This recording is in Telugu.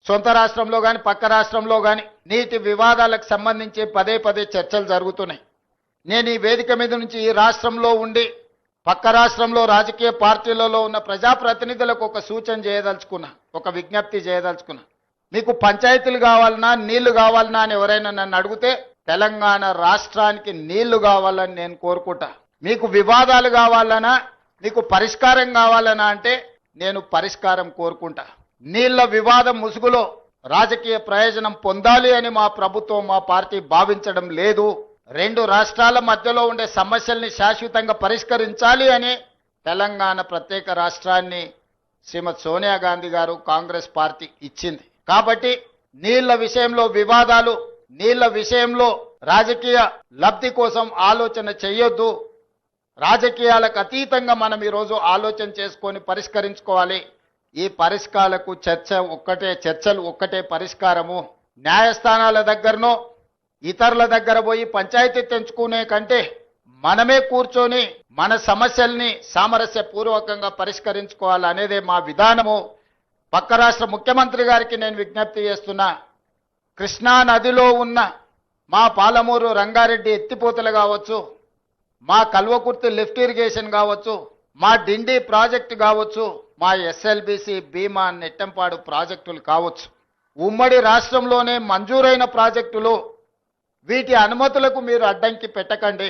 సొంత రాష్ట్రంలో కానీ పక్క రాష్ట్రంలో కానీ నీటి వివాదాలకు సంబంధించి పదే పదే చర్చలు జరుగుతున్నాయి. నేను ఈ వేదిక మీద నుంచి ఈ రాష్ట్రంలో ఉండి పక్క రాష్ట్రంలో రాజకీయ పార్టీలలో ఉన్న ప్రజాప్రతినిధులకు ఒక సూచన చేయదలుచుకున్నా, ఒక విజ్ఞప్తి చేయదలుచుకున్నా. మీకు పంచాయతీలు కావాలన్నా నీళ్లు కావాలన్నా అని ఎవరైనా నన్ను అడిగితే తెలంగాణ రాష్ట్రానికి నీళ్లు కావాలని నేను కోరుకుంటా. మీకు వివాదాలు కావాలన్నా మీకు పరిష్కారం కావాలన్నా అంటే నేను పరిష్కారం కోరుకుంటా. నీళ్ల వివాదం ముసుగులో రాజకీయ ప్రయోజనం పొందాలి అని మా ప్రభుత్వం మా పార్టీ భావించడం లేదు. రెండు రాష్ట్రాల మధ్యలో ఉండే సమస్యల్ని శాశ్వతంగా పరిష్కరించాలి అని తెలంగాణ ప్రత్యేక రాష్ట్రాన్ని శ్రీమతి సోనియా గాంధీ గారు కాంగ్రెస్ పార్టీ ఇచ్చింది. కాబట్టి నీళ్ల విషయంలో వివాదాలు, నీళ్ల విషయంలో రాజకీయ లబ్ధి కోసం ఆలోచన చేయొద్దు. రాజకీయాలకు అతీతంగా మనం ఈరోజు ఆలోచన చేసుకొని పరిష్కరించుకోవాలి. ఈ పరిష్కారాలకు చర్చలు ఒక్కటే పరిష్కారము. న్యాయస్థానాల దగ్గరనో ఇతరుల దగ్గర పోయి పంచాయతీ తెంచుకునే కంటే మనమే కూర్చొని మన సమస్యల్ని సామరస్యపూర్వకంగా పరిష్కరించుకోవాలనేదే మా విధానము. పక్క రాష్ట్ర ముఖ్యమంత్రి గారికి నేను విజ్ఞప్తి చేస్తున్నా, కృష్ణా నదిలో ఉన్న మా పాలమూరు రంగారెడ్డి ఎత్తిపోతలు కావచ్చు, మా కల్వకుర్తి లిఫ్ట్ ఇరిగేషన్ కావచ్చు, మా డిండి ప్రాజెక్టు కావచ్చు, మా ఎస్ఎల్బిసి భీమా నెట్టంపాడు ప్రాజెక్టులు కావచ్చు, ఉమ్మడి రాష్ట్రంలోనే మంజూరైన ప్రాజెక్టులు, వీటి అనుమతులకు మీరు అడ్డంకి పెట్టకండి.